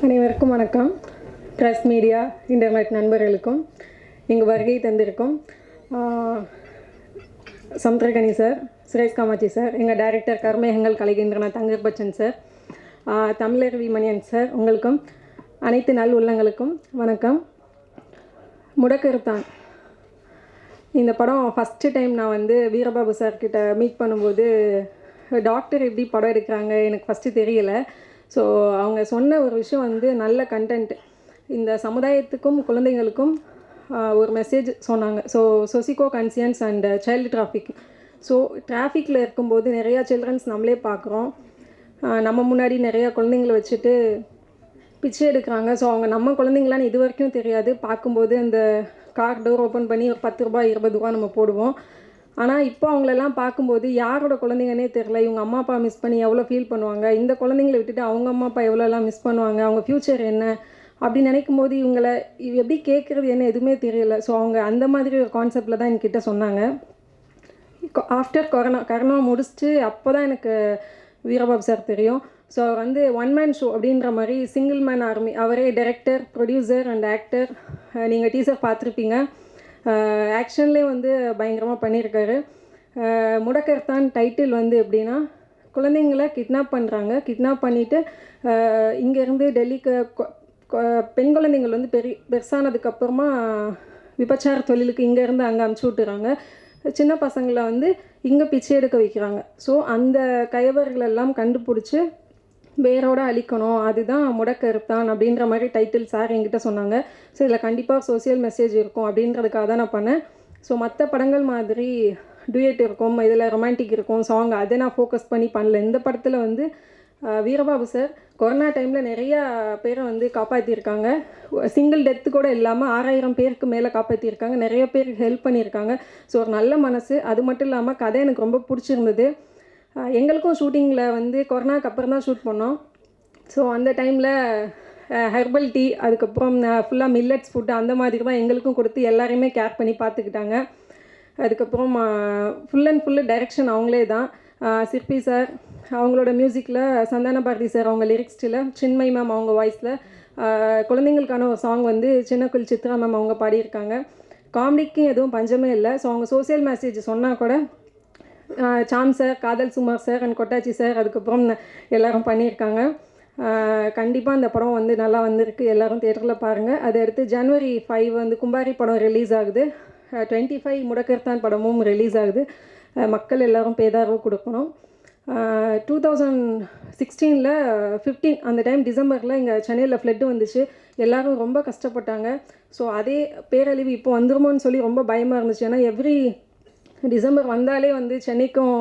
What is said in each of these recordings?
அனைவருக்கும் வணக்கம். Press media internet நண்பர்களுக்கும் இங்கு வருகை தந்திருக்கும் சமுத்திரகனி சார், சுரேஷ் காமாட்சி சார், எங்கள் டைரக்டர் கர்மேகங்கள் கலைகின்றன தங்கர் பச்சன் சார், தமிழர் விமணியன் சார், உங்களுக்கும் அனைத்து நல் உள்ளங்களுக்கும் வணக்கம். முடக்கருத்தான் இந்த படம் ஃபஸ்ட்டு டைம் நான் வந்து வீரபாபு சார்கிட்ட மீட் பண்ணும்போது டாக்டர் எப்படி படம் எடுக்கிறாங்க எனக்கு ஃபஸ்ட்டு தெரியலை. ஸோ அவங்க சொன்ன ஒரு விஷயம் வந்து நல்ல கண்டென்ட், இந்த சமுதாயத்துக்கும் குழந்தைங்களுக்கும் ஒரு மெசேஜ் சொன்னாங்க. So socio conscience and child traffic. So டிராஃபிக்கில் இருக்கும்போது நிறையா சில்ட்ரன்ஸ் நம்மளே பார்க்குறோம், நம்ம முன்னாடி நிறையா குழந்தைங்கள வச்சுட்டு பிச்சை எடுக்கிறாங்க. ஸோ அவங்க நம்ம குழந்தைங்களான்னு இது வரைக்கும் தெரியாது. பார்க்கும்போது அந்த கார் டோர் ஓப்பன் பண்ணி ஒரு 10 ரூபா 20 ரூபா நம்ம போடுவோம். ஆனால் இப்போ அவங்களெல்லாம் பார்க்கும்போது யாரோட குழந்தைங்கன்னே தெரில. இவங்க அம்மா அப்பா மிஸ் பண்ணி எவ்வளோ ஃபீல் பண்ணுவாங்க, இந்த குழந்தைங்கள விட்டுட்டு அவங்க அம்மா அப்பா எவ்வளோலாம் மிஸ் பண்ணுவாங்க, அவங்க ஃப்யூச்சர் என்ன அப்படி நினைக்கும் போது இவங்களை எப்படி கேட்குறது என்ன எதுவுமே தெரியல. ஸோ அவங்க அந்த மாதிரி ஒரு கான்செப்டில் தான் என்கிட்ட சொன்னாங்க. ஆஃப்டர் கொரோனா முடிச்சுட்டு அப்போ தான் எனக்கு வீரபாபு சார் தெரியும். ஸோ அவர் வந்து ஒன் மேன் ஷோ அப்படின்ற மாதிரி சிங்கிள் மேன் ஆர்மி, அவரே டைரக்டர், ப்ரொடியூசர் அண்ட் ஆக்டர். நீங்கள் டீசர் பார்த்துருப்பீங்க. ஆக்ஷன்லேயே வந்து பயங்கரமாக பண்ணியிருக்காரு. முடக்கர்த்தான் டைட்டில் வந்து எப்படின்னா, குழந்தைங்கள கிட்னாப் பண்ணுறாங்க, கிட்னாப் பண்ணிவிட்டு இங்கேருந்து டெல்லிக்கு பெண் குழந்தைங்கள் வந்து பெருசானதுக்கப்புறமா விபச்சார தொழிலுக்கு இங்கேருந்து அங்கே அமுச்சு விட்டுறாங்க. சின்ன பசங்களை வந்து இங்கே பிச்சை எடுக்க வைக்கிறாங்க. ஸோ அந்த கயவர்களெல்லாம் கண்டுபிடிச்சி வேரோட அழிக்கணும், அதுதான் முடக்கருத்தான் அப்படின்ற மாதிரி டைட்டில் சார் என்கிட்ட சொன்னாங்க. ஸோ இதில் கண்டிப்பாக சோசியல் மெசேஜ் இருக்கும் அப்படின்றதுக்காக தான் நான் பண்ணேன். ஸோ மற்ற படங்கள் மாதிரி டூயட் இருக்கும், இதில் ரொமான்டிக் இருக்கும், சாங் அதை நான் ஃபோக்கஸ் பண்ணி பண்ணல. இந்த படத்தில் வந்து வீரபாபு சார் கொரோனா டைமில் நிறையா பேரை வந்து காப்பாற்றிருக்காங்க. சிங்கிள் டெத்து கூட இல்லாமல் 6000 பேருக்கு மேலே காப்பாற்றிருக்காங்க. நிறைய பேருக்கு ஹெல்ப் பண்ணியிருக்காங்க. ஸோ ஒரு நல்ல மனசு. அது மட்டும் இல்லாமல் கதை எனக்கு ரொம்ப பிடிச்சிருந்தது. எங்களுக்கும் ஷூட்டிங்கில் வந்து கொரோனாக்கு அப்புறம் தான் ஷூட் பண்ணோம். ஸோ அந்த டைமில் ஹெர்பல் டீ, அதுக்கப்புறம் ஃபுல்லாக மில்லட்ஸ் ஃபுட்டு அந்த மாதிரி தான் எங்களுக்கும் கொடுத்து எல்லாரையுமே கேர் பண்ணி பார்த்துக்கிட்டாங்க. அதுக்கப்புறம் ஃபுல் அண்ட் ஃபுல்லு டைரெக்ஷன் அவங்களே தான். சிற்பி சார் அவங்களோட மியூசிக்கில், சந்தான பாரதி சார் அவங்க லிரிக்ஸ்டில், சின்மய் மேம் அவங்க வாய்ஸில், குழந்தைங்களுக்கான ஒரு சாங் வந்து சின்னக்குள் சித்ரா மேம் அவங்க பாடியிருக்காங்க. காமெடிக்கு எதுவும் பஞ்சமே இல்லை. ஸோ அவங்க சோசியல் மெசேஜ் சொன்னால் கூட சாம் சார், காதல் சுமார் சார் அண்ட் கொட்டாச்சி சார் அதுக்கப்புறம் எல்லோரும் பண்ணியிருக்காங்க. கண்டிப்பாக அந்த படம் வந்து நல்லா வந்திருக்கு. எல்லோரும் தியேட்டரில் பாருங்கள். அதை அடுத்து January 5 வந்து கும்பாரி படம் ரிலீஸ் ஆகுது. 25 முடக்கர்த்தான் படமும் ரிலீஸ் ஆகுது. மக்கள் எல்லோரும் பேதார்வு கொடுக்கணும். 2016 15 அந்த டைம் டிசம்பரில் இங்கே சென்னையில் ஃப்ளட்டு வந்துச்சு. எல்லோரும் ரொம்ப கஷ்டப்பட்டாங்க. ஸோ அதே பேரழிவு இப்போ வந்துருமோன்னு சொல்லி ரொம்ப பயமாக இருந்துச்சு. ஏன்னா எவ்ரி டிசம்பர் வந்தாலே வந்து சென்னைக்கும்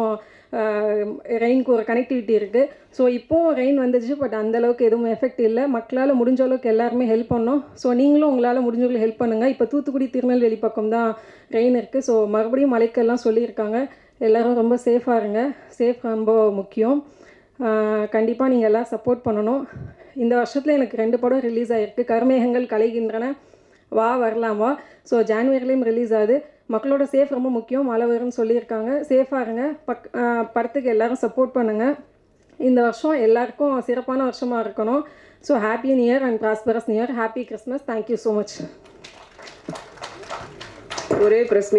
ரெயினுக்கு ஒரு கனெக்டிவிட்டி இருக்குது. ஸோ இப்போது ரெயின் வந்துச்சு, பட் அந்தளவுக்கு எதுவும் எஃபெக்ட் இல்லை. மக்களால் முடிஞ்ச அளவுக்கு எல்லாருமே ஹெல்ப் பண்ணோம். ஸோ நீங்களும் உங்களால் முடிஞ்சவங்களுக்கு ஹெல்ப் பண்ணுங்கள். இப்போ தூத்துக்குடி திருநெல்வேலி பக்கம் தான் ரெயின் இருக்குது. ஸோ மறுபடியும் மழைக்கெல்லாம் சொல்லியிருக்காங்க. எல்லோரும் ரொம்ப சேஃபாக இருங்க. சேஃப் ரொம்ப முக்கியம். கண்டிப்பாக நீங்கள் எல்லாம் சப்போர்ட் பண்ணணும். இந்த வருஷத்தில் எனக்கு 2 படம் ரிலீஸ் ஆகிருக்கு. கர்மேகங்கள் கலைகின்றன, வா வரலாம் வா. ஸோ ஜான்வரிலையும் ரிலீஸ் ஆகுது. மக்களோட சேஃப் ரொம்ப முக்கியம். மழை வரும்னு சொல்லியிருக்காங்க. சேஃபாக இருங்க. படத்துக்கு எல்லோரும் சப்போர்ட் பண்ணுங்கள். இந்த வருஷம் எல்லாருக்கும் சிறப்பான வருஷமாக இருக்கணும். So happy new year and prosperous new year. Happy Christmas. Thank you so much. ஒரே ப்ரெஸ் மீட்